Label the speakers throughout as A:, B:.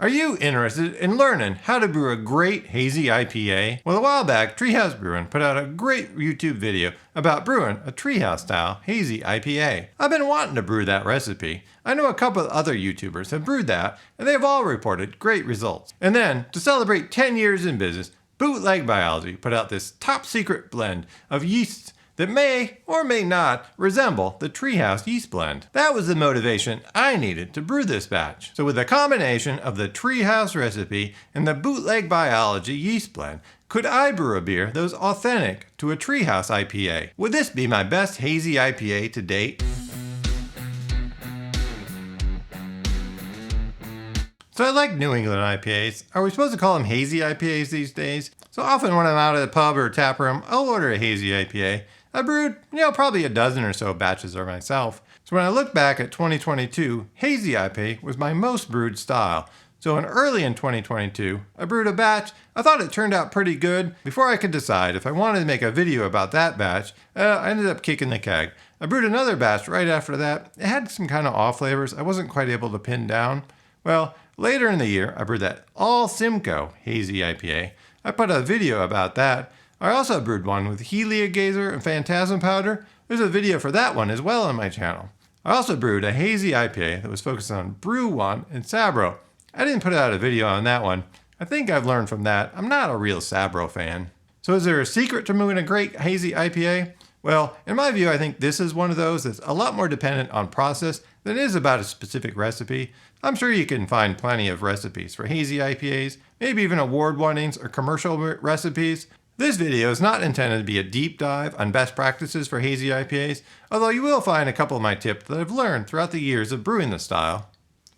A: Are you interested in learning how to brew a great hazy IPA? Well, a while back, Tree House Brewing put out a great YouTube video about brewing a Tree House style hazy IPA. I've been wanting to brew that recipe. I know a couple of other YouTubers have brewed that, and they have all reported great results. And then, to celebrate 10 years in business, Bootleg Biology put out this top secret blend of yeasts that may or may not resemble the Tree House yeast blend. That was the motivation I needed to brew this batch. So with a combination of the Tree House recipe and the Bootleg Biology yeast blend, could I brew a beer that was authentic to a Tree House IPA? Would this be my best hazy IPA to date? So I like New England IPAs. Are we supposed to call them hazy IPAs these days? So often when I'm out at the pub or tap room, I'll order a hazy IPA. I brewed, probably a dozen or so batches of myself. So when I look back at 2022, hazy IPA was my most brewed style. So early in 2022, I brewed a batch. I thought it turned out pretty good. Before I could decide if I wanted to make a video about that batch, I ended up kicking the keg. I brewed another batch right after that. It had some kind of off flavors I wasn't quite able to pin down. Well, later in the year, I brewed that all Simcoe hazy IPA. I put a video about that. I also brewed one with Heliogazer and Phantasm powder. There's a video for that one as well on my channel. I also brewed a hazy IPA that was focused on Brew 1 and Sabro. I didn't put out a video on that one. I think I've learned from that I'm not a real Sabro fan. So is there a secret to brewing a great hazy IPA? Well, in my view, I think this is one of those that's a lot more dependent on process than it is about a specific recipe. I'm sure you can find plenty of recipes for hazy IPAs, maybe even award-winnings or commercial recipes. This video is not intended to be a deep dive on best practices for hazy IPAs, although you will find a couple of my tips that I've learned throughout the years of brewing the style.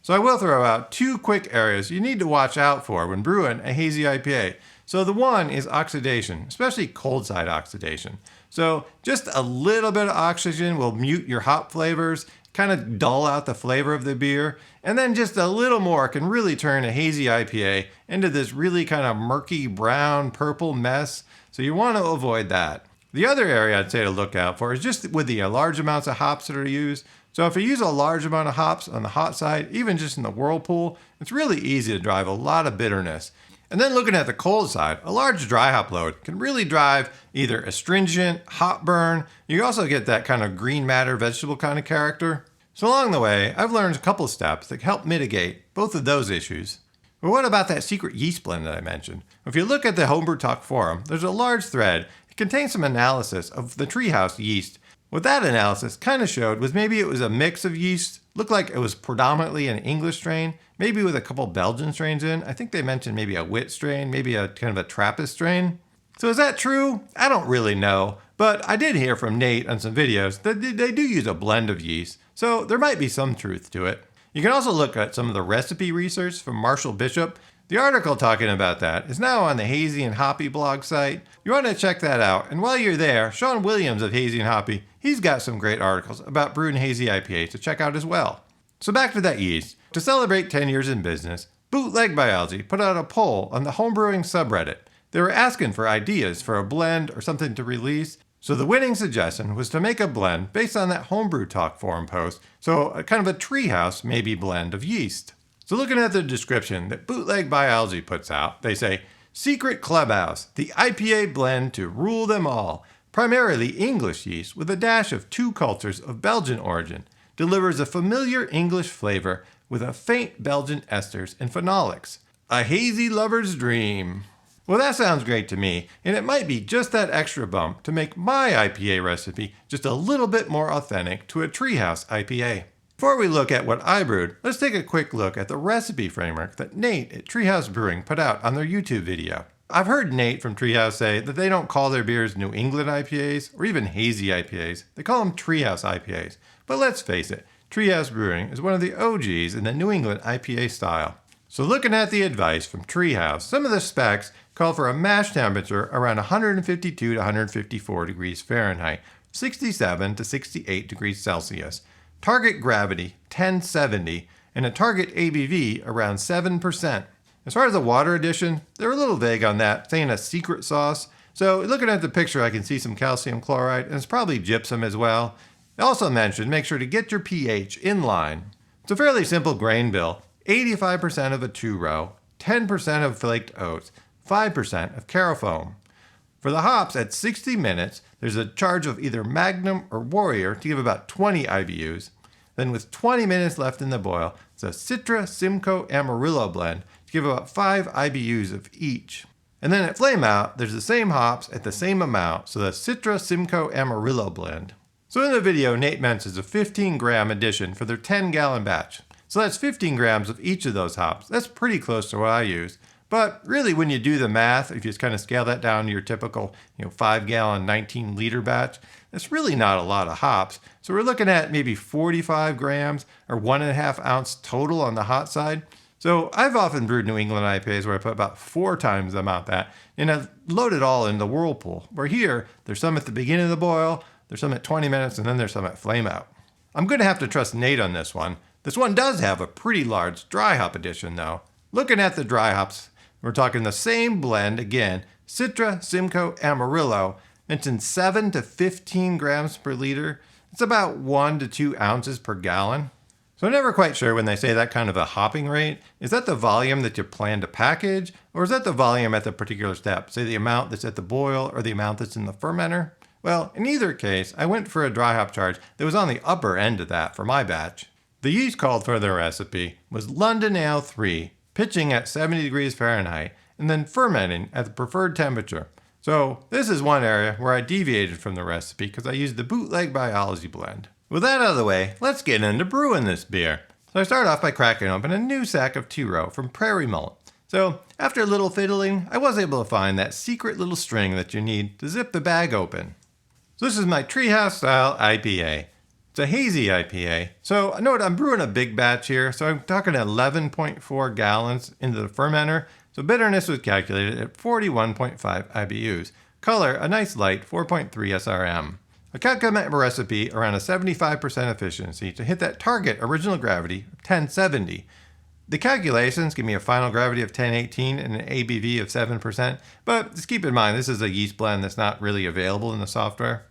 A: So I will throw out two quick areas you need to watch out for when brewing a hazy IPA. So the one is oxidation, especially cold side oxidation. So just a little bit of oxygen will mute your hop flavors, kind of dull out the flavor of the beer, and then just a little more can really turn a hazy IPA into this really kind of murky brown purple mess. So you want to avoid that. The other area I'd say to look out for is just with the large amounts of hops that are used. So if you use a large amount of hops on the hot side, even just in the whirlpool, it's really easy to drive a lot of bitterness. And then looking at the cold side, a large dry hop load can really drive either astringent, hop burn. You also get that kind of green matter vegetable kind of character. So along the way, I've learned a couple steps that help mitigate both of those issues. But what about that secret yeast blend that I mentioned? If you look at the Homebrew Talk forum, there's a large thread. It contains some analysis of the Tree House yeast. What that analysis kind of showed was maybe it was a mix of yeast, looked like it was predominantly an English strain, maybe with a couple Belgian strains in. I think they mentioned maybe a wit strain, maybe a kind of a Trappist strain. So is that true? I don't really know, but I did hear from Nate on some videos that they do use a blend of yeast, so there might be some truth to it. You can also look at some of the recipe research from Marshall Bishop. The article talking about that is now on the Hazy and Hoppy blog site. You want to check that out. And while you're there, Sean Williams of Hazy and Hoppy, he's got some great articles about brewing hazy IPA to check out as well. So back to that yeast. To celebrate 10 years in business, Bootleg Biology put out a poll on the homebrewing subreddit. They were asking for ideas for a blend or something to release. So the winning suggestion was to make a blend based on that Homebrew Talk forum post. So a kind of a treehouse maybe blend of yeast. So looking at the description that Bootleg Biology puts out, they say, Secret Clubhouse, the IPA blend to rule them all. Primarily English yeast with a dash of two cultures of Belgian origin. Delivers a familiar English flavor with a faint Belgian esters and phenolics. A hazy lover's dream. Well, that sounds great to me, and it might be just that extra bump to make my IPA recipe just a little bit more authentic to a Tree House IPA. Before we look at what I brewed, let's take a quick look at the recipe framework that Nate at Tree House Brewing put out on their YouTube video. I've heard Nate from Tree House say that they don't call their beers New England IPAs or even hazy IPAs. They call them Tree House IPAs. But let's face it, Tree House Brewing is one of the OGs in the New England IPA style. So looking at the advice from Tree House, some of the specs call for a mash temperature around 152 to 154 degrees Fahrenheit, 67 to 68 degrees Celsius. Target gravity 1070, and a target ABV around 7%. As far as the water addition, they're a little vague on that, saying a secret sauce. So looking at the picture, I can see some calcium chloride, and it's probably gypsum as well. They also mentioned make sure to get your pH in line. It's a fairly simple grain bill. 85% of a two-row, 10% of flaked oats, 5% of caro foam. For the hops, at 60 minutes, there's a charge of either Magnum or Warrior to give about 20 IBUs. Then with 20 minutes left in the boil, it's a Citra Simcoe Amarillo blend to give about 5 IBUs of each. And then at flame out, there's the same hops at the same amount, so the Citra Simcoe Amarillo blend. So in the video, Nate mentions a 15-gram addition for their 10-gallon batch. So that's 15 grams of each of those hops. That's pretty close to what I use. But really, when you do the math, if you just kind of scale that down to your typical 5-gallon, 19-liter batch, that's really not a lot of hops. So we're looking at maybe 45 grams or 1.5 ounce total on the hot side. So I've often brewed New England IPAs where I put about 4 times the amount of that, and I've loaded all in the whirlpool. Where here, there's some at the beginning of the boil, there's some at 20 minutes, and then there's some at flame out. I'm going to have to trust Nate on this one. This one does have a pretty large dry hop addition though. Looking at the dry hops, we're talking the same blend again, Citra Simcoe Amarillo, mentioned 7 to 15 grams per liter. It's about 1 to 2 ounces per gallon. So I'm never quite sure when they say that kind of a hopping rate, is that the volume that you plan to package, or is that the volume at the particular step, say the amount that's at the boil or the amount that's in the fermenter? Well, in either case, I went for a dry hop charge that was on the upper end of that for my batch. The yeast called for their recipe was London Ale 3, pitching at 70 degrees Fahrenheit, and then fermenting at the preferred temperature. So this is one area where I deviated from the recipe because I used the Bootleg Biology blend. With that out of the way, let's get into brewing this beer. So I start off by cracking open a new sack of two-row from Prairie Malt. So after a little fiddling, I was able to find that secret little string that you need to zip the bag open. So this is my Tree House IPA. It's a hazy IPA. So note I'm brewing a big batch here, so I'm talking 11.4 gallons into the fermenter. So bitterness was calculated at 41.5 IBUs. Color, a nice light 4.3 SRM. I calculate my recipe around a 75% efficiency to hit that target original gravity of 1070. The calculations give me a final gravity of 1018 and an ABV of 7%, but just keep in mind this is a yeast blend that's not really available in the software.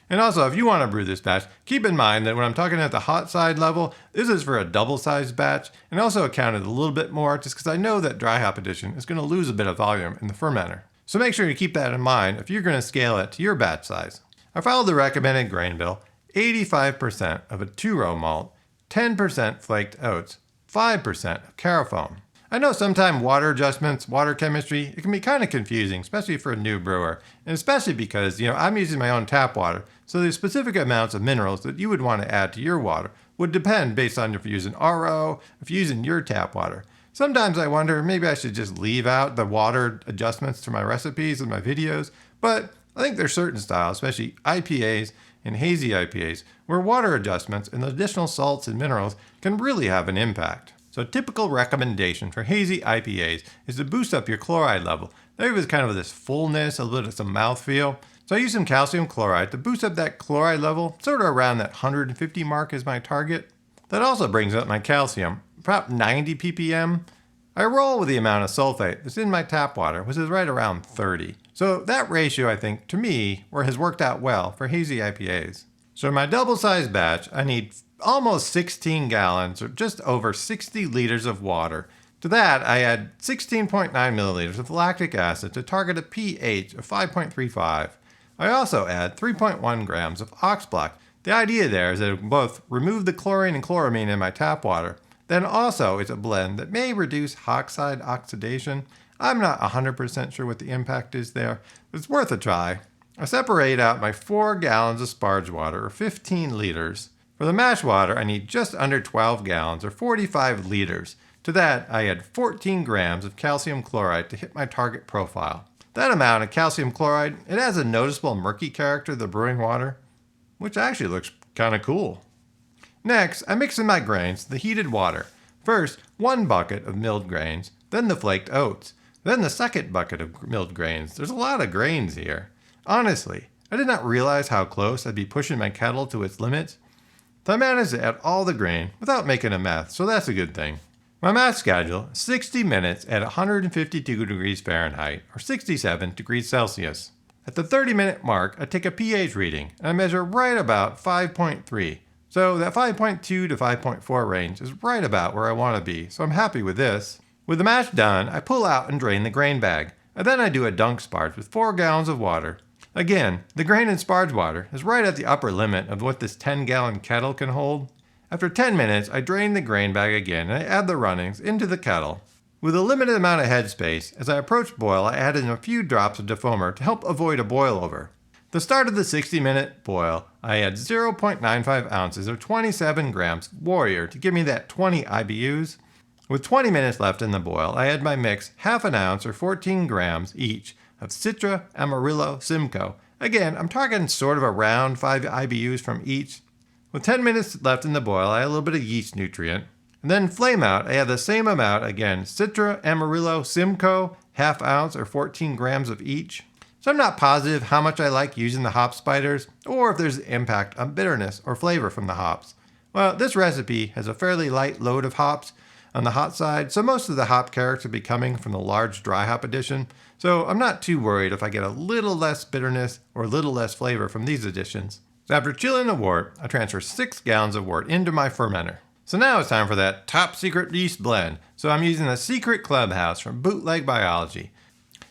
A: And also, if you want to brew this batch, keep in mind that when I'm talking at the hot side level, this is for a double-sized batch, and also accounted a little bit more just because I know that dry hop addition is going to lose a bit of volume in the fermenter. So make sure you keep that in mind if you're going to scale it to your batch size. I followed the recommended grain bill, 85% of a two-row malt, 10% flaked oats, 5% of caro foam. I know sometimes water adjustments, water chemistry, it can be kind of confusing, especially for a new brewer. And especially because, I'm using my own tap water, so the specific amounts of minerals that you would want to add to your water would depend based on if you're using RO, if you're using your tap water. Sometimes I wonder, maybe I should just leave out the water adjustments to my recipes and my videos, but I think there's certain styles, especially IPAs and hazy IPAs, where water adjustments and additional salts and minerals can really have an impact. So a typical recommendation for hazy IPAs is to boost up your chloride level. That gives kind of this fullness, a little bit of some mouthfeel. So I use some calcium chloride to boost up that chloride level, sort of around that 150 mark is my target. That also brings up my calcium, about 90 ppm. I roll with the amount of sulfate that's in my tap water, which is right around 30. So that ratio, I think, to me, has worked out well for hazy IPAs. So in my double-sized batch, I need almost 16 gallons, or just over 60 liters of water. To that, I add 16.9 milliliters of lactic acid to target a pH of 5.35. I also add 3.1 grams of ox block. The idea there is that it will both remove the chlorine and chloramine in my tap water, then also it's a blend that may reduce oxide oxidation. I'm not 100% sure what the impact is there, but it's worth a try. I separate out my 4 gallons of sparge water, or 15 liters. For the mash water, I need just under 12 gallons, or 45 liters. To that, I add 14 grams of calcium chloride to hit my target profile. That amount of calcium chloride, it has a noticeable murky character to the brewing water, which actually looks kind of cool. Next, I mix in my grains, the heated water. First, 1 bucket of milled grains, then the flaked oats, then the second bucket of milled grains. There's a lot of grains here. Honestly, I did not realize how close I'd be pushing my kettle to its limits. So I managed to add all the grain without making a mess, so that's a good thing. My mash schedule, 60 minutes at 152 degrees Fahrenheit, or 67 degrees Celsius. At the 30-minute mark, I take a pH reading, and I measure right about 5.3. So that 5.2 to 5.4 range is right about where I want to be, so I'm happy with this. With the mash done, I pull out and drain the grain bag, and then I do a dunk sparge with 4 gallons of water. Again, the grain and sparge water is right at the upper limit of what this 10-gallon kettle can hold. After 10 minutes, I drain the grain bag again and I add the runnings into the kettle. With a limited amount of headspace, as I approach boil, I add in a few drops of defoamer to help avoid a boil over. The start of the 60-minute boil, I add 0.95 ounces or 27 grams Warrior to give me that 20 IBUs. With 20 minutes left in the boil, I add my mix half an ounce or 14 grams each of Citra, Amarillo, Simcoe. Again, I'm targeting sort of around 5 IBUs from each. With 10 minutes left in the boil, I add a little bit of yeast nutrient. And then flame out, I add the same amount again, Citra, Amarillo, Simcoe, half ounce or 14 grams of each. So I'm not positive how much I like using the hop spiders, or if there's an impact on bitterness or flavor from the hops. Well, this recipe has a fairly light load of hops on the hot side, so most of the hop character will be coming from the large dry hop addition, so I'm not too worried if I get a little less bitterness or a little less flavor from these additions. So after chilling the wort, I transfer 6 gallons of wort into my fermenter. So now it's time for that top secret yeast blend. So I'm using the Secret Clubhouse from Bootleg Biology.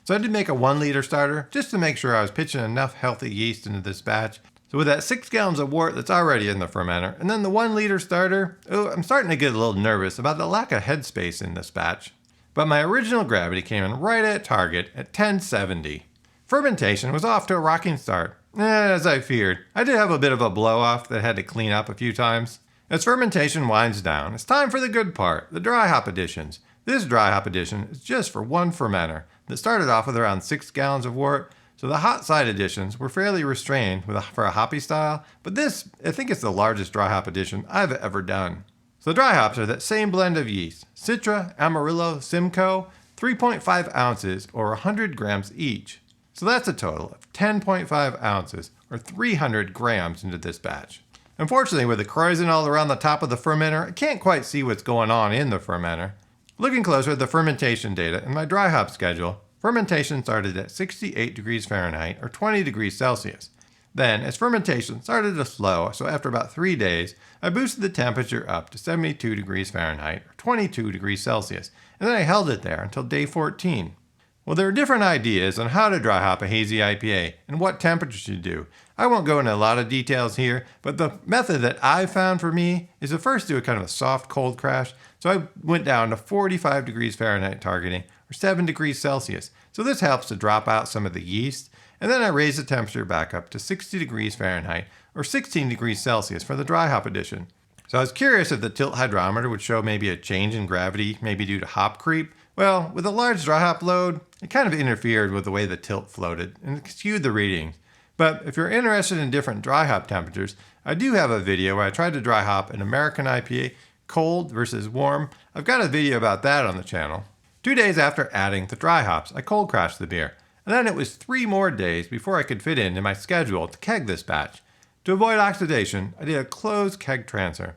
A: So I did make a 1 liter starter just to make sure I was pitching enough healthy yeast into this batch. So with that 6 gallons of wort that's already in the fermenter, and then the 1 liter starter, I'm starting to get a little nervous about the lack of headspace in this batch. But my original gravity came in right at target at 1070. Fermentation was off to a rocking start. As I feared, I did have a bit of a blow off that I had to clean up a few times. As fermentation winds down, it's time for the good part, the dry hop additions. This dry hop addition is just for one fermenter that started off with around 6 gallons of wort, so the hot side additions were fairly restrained for a hoppy style, but this, I think it's the largest dry hop addition I've ever done. So the dry hops are that same blend of yeast, Citra, Amarillo, Simcoe, 3.5 ounces or 100 grams each. So that's a total of 10.5 ounces or 300 grams into this batch. Unfortunately, with the krausen all around the top of the fermenter, I can't quite see what's going on in the fermenter. Looking closer at the fermentation data in my dry hop schedule, fermentation started at 68 degrees Fahrenheit or 20 degrees Celsius. Then, as fermentation started to slow, so after about 3 days, I boosted the temperature up to 72 degrees Fahrenheit or 22 degrees Celsius, and then I held it there until day 14. Well, there are different ideas on how to dry hop a hazy IPA and what temperatures to do. I won't go into a lot of details here, but the method that I found for me is to first do a kind of a soft cold crash. So I went down to 45 degrees Fahrenheit targeting, or 7 degrees Celsius. So this helps to drop out some of the yeast. And then I raised the temperature back up to 60 degrees Fahrenheit, or 16 degrees Celsius for the dry hop addition. So I was curious if the tilt hydrometer would show maybe a change in gravity, maybe due to hop creep. Well, with a large dry hop load, it kind of interfered with the way the tilt floated and it skewed the readings. But if you're interested in different dry hop temperatures, I do have a video where I tried to dry hop an American IPA, cold versus warm. I've got a video about that on the channel. 2 days after adding the dry hops, I cold crashed the beer. And then it was 3 more days before I could fit into my schedule to keg this batch. To avoid oxidation, I did a closed keg transfer.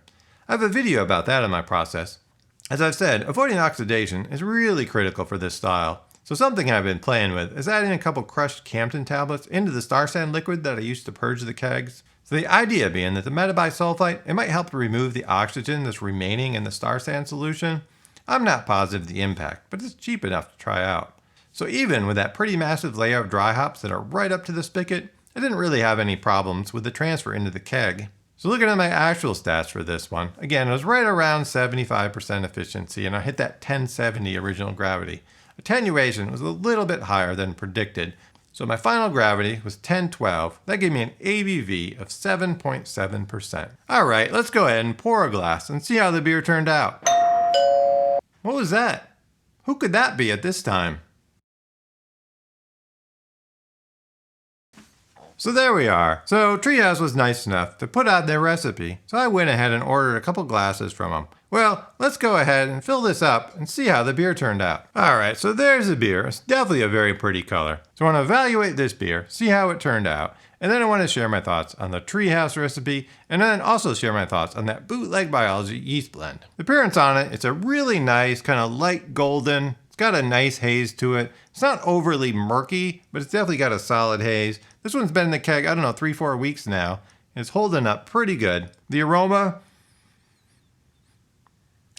A: I have a video about that in my process. As I've said, avoiding oxidation is really critical for this style. So something I've been playing with is adding a couple crushed Campton tablets into the Star Sand liquid that I used to purge the kegs. So the idea being that the metabisulfite, it might help to remove the oxygen that's remaining in the Star Sand solution. I'm not positive the impact, but it's cheap enough to try out. So even with that pretty massive layer of dry hops that are right up to the spigot, I didn't really have any problems with the transfer into the keg. So looking at my actual stats for this one, again, it was right around 75% efficiency and I hit that 1070 original gravity. Attenuation was a little bit higher than predicted, so my final gravity was 1012. That gave me an ABV of 7.7%. Alright, let's go ahead and pour a glass and see how the beer turned out. What was that? Who could that be at this time? So there we are. So Tree House was nice enough to put out their recipe, so I went ahead and ordered a couple glasses from them. Well, let's go ahead and fill this up and see how the beer turned out. Alright, so there's the beer. It's definitely a very pretty color. So I want to evaluate this beer, see how it turned out, and then I want to share my thoughts on the Tree House recipe, and then also share my thoughts on that Bootleg Biology yeast blend. The appearance on it, it's a really nice, kind of light golden. It's got a nice haze to it. It's not overly murky, but it's definitely got a solid haze. This one's been in the keg, I don't know, 3-4 weeks now. It's holding up pretty good. The aroma,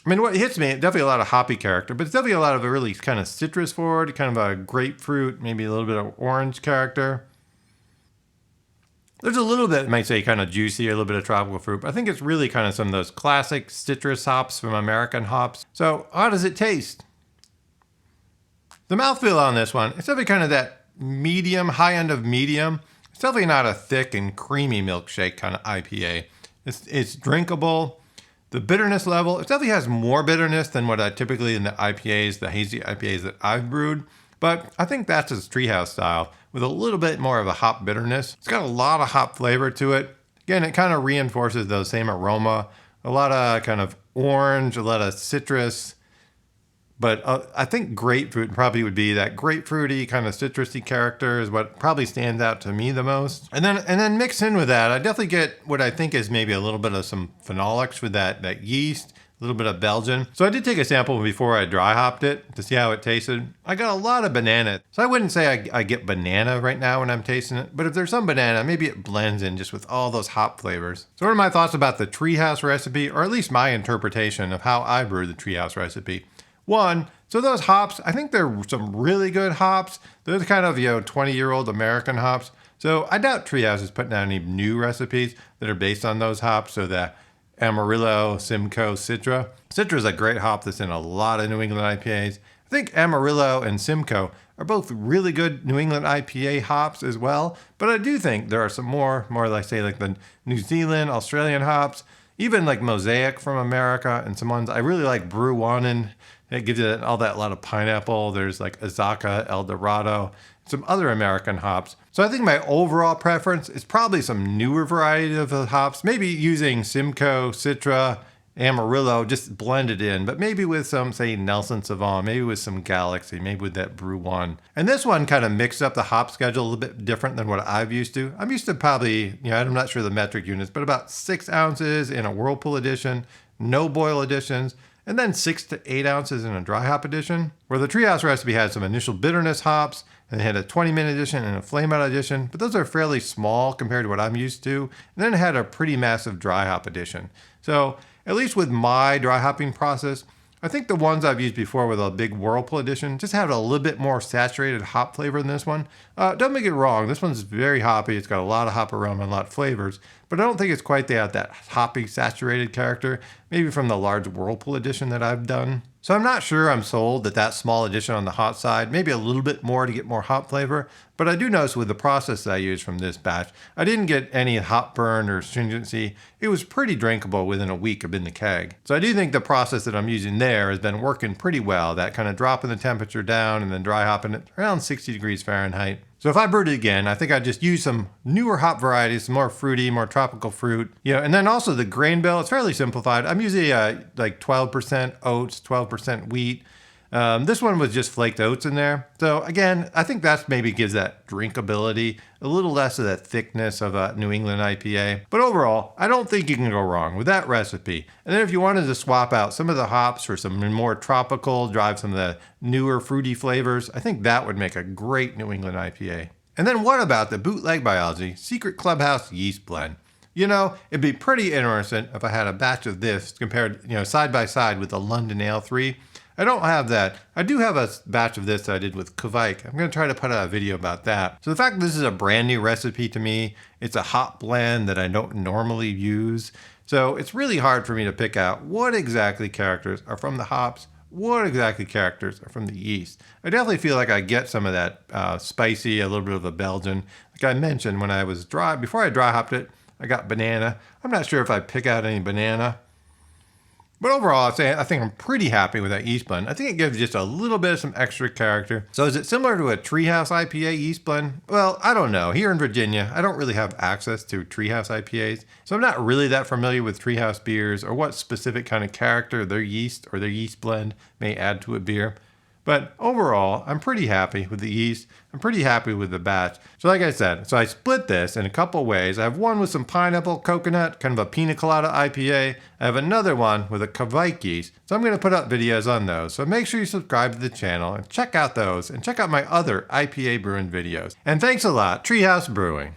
A: I mean, what hits me, definitely a lot of hoppy character, but it's definitely a lot of a really kind of citrus forward, kind of a grapefruit, maybe a little bit of orange character. There's a little bit, I might say, kind of juicy, a little bit of tropical fruit, but I think it's really kind of some of those classic citrus hops from American hops. So how does it taste? The mouthfeel on this one, it's definitely kind of that medium, high end of medium. It's definitely not a thick and creamy milkshake kind of IPA. It's drinkable. The bitterness level, it definitely has more bitterness than what I typically in the IPAs, the hazy IPAs that I've brewed. But I think that's its Treehouse style with a little bit more of a hop bitterness. It's got a lot of hop flavor to it. Again, it kind of reinforces those same aroma. A lot of kind of orange, a lot of citrus. But I think grapefruit probably would be that grapefruity kind of citrusy character is what probably stands out to me the most. And then mixed in with that, I definitely get what I think is maybe a little bit of some phenolics with that yeast, a little bit of Belgian. So I did take a sample before I dry hopped it to see how it tasted. I got a lot of banana. So I wouldn't say I get banana right now when I'm tasting it, but if there's some banana, maybe it blends in just with all those hop flavors. So what are my thoughts about the Treehouse recipe, or at least my interpretation of how I brew the Treehouse recipe? One, so those hops, I think they're some really good hops. They're kind of, 20-year-old American hops. So I doubt Treehouse is putting out any new recipes that are based on those hops. So the Amarillo, Simcoe, Citra. Citra is a great hop that's in a lot of New England IPAs. I think Amarillo and Simcoe are both really good New England IPA hops as well. But I do think there are some more like say like the New Zealand, Australian hops, even like Mosaic from America, and some ones I really like Brew and it gives it all that lot of pineapple. There's like Azaka, El Dorado, some other American hops. So I think my overall preference is probably some newer variety of the hops, maybe using Simcoe, Citra, Amarillo, just blended in, but maybe with some, say, Nelson Sauvin, maybe with some Galaxy, maybe with that Brew 1. And this one kind of mixed up the hop schedule a little bit different than what I've used to. I'm used to probably, I'm not sure the metric units, but about 6 ounces in a Whirlpool edition, no boil editions, and then 6 to 8 ounces in a dry hop edition, where the Treehouse recipe had some initial bitterness hops, and it had a 20-minute edition and a flame out edition, but those are fairly small compared to what I'm used to. And then it had a pretty massive dry hop edition. So at least with my dry hopping process, I think the ones I've used before with a big Whirlpool edition just have a little bit more saturated hop flavor than this one. Don't make it wrong, this one's very hoppy. It's got a lot of hop aroma and a lot of flavors, but I don't think it's quite that hoppy saturated character, maybe from the large Whirlpool edition that I've done. So I'm not sure I'm sold that small edition on the hot side, maybe a little bit more to get more hop flavor, but I do notice with the process that I used from this batch, I didn't get any hop burn or astringency. It was pretty drinkable within a week of in the keg. So I do think the process that I'm using there has been working pretty well, that kind of dropping the temperature down and then dry hopping it around 60 degrees Fahrenheit. So if I brewed it again, I think I'd just use some newer hop varieties, some more fruity, more tropical fruit. And then also the grain bill, it's fairly simplified. I'm usually like 12% oats, 12% wheat. This one was just flaked oats in there. So again, I think that maybe gives that drinkability, a little less of that thickness of a New England IPA. But overall, I don't think you can go wrong with that recipe. And then if you wanted to swap out some of the hops for some more tropical, drive some of the newer fruity flavors, I think that would make a great New England IPA. And then what about the Bootleg Biology Secret Clubhouse Yeast Blend? It'd be pretty interesting if I had a batch of this compared, side by side with the London Ale 3. I don't have that. I do have a batch of this that I did with Kvike. I'm going to try to put out a video about that. So the fact that this is a brand new recipe to me, it's a hop blend that I don't normally use. So it's really hard for me to pick out what exactly characters are from the hops, what exactly characters are from the yeast. I definitely feel like I get some of that spicy, a little bit of a Belgian. Like I mentioned, when I was before I dry hopped it, I got banana. I'm not sure if I pick out any banana. But overall, I think I'm pretty happy with that yeast blend. I think it gives just a little bit of some extra character. So is it similar to a Treehouse IPA yeast blend? Well, I don't know. Here in Virginia, I don't really have access to Treehouse IPAs. So I'm not really that familiar with Treehouse beers or what specific kind of character their yeast or their yeast blend may add to a beer. But overall, I'm pretty happy with the yeast. I'm pretty happy with the batch. So like I said, I split this in a couple ways. I have one with some pineapple, coconut, kind of a pina colada IPA. I have another one with a Kvike yeast. So I'm going to put up videos on those. So make sure you subscribe to the channel and check out those and check out my other IPA brewing videos. And thanks a lot, Tree House Brewing.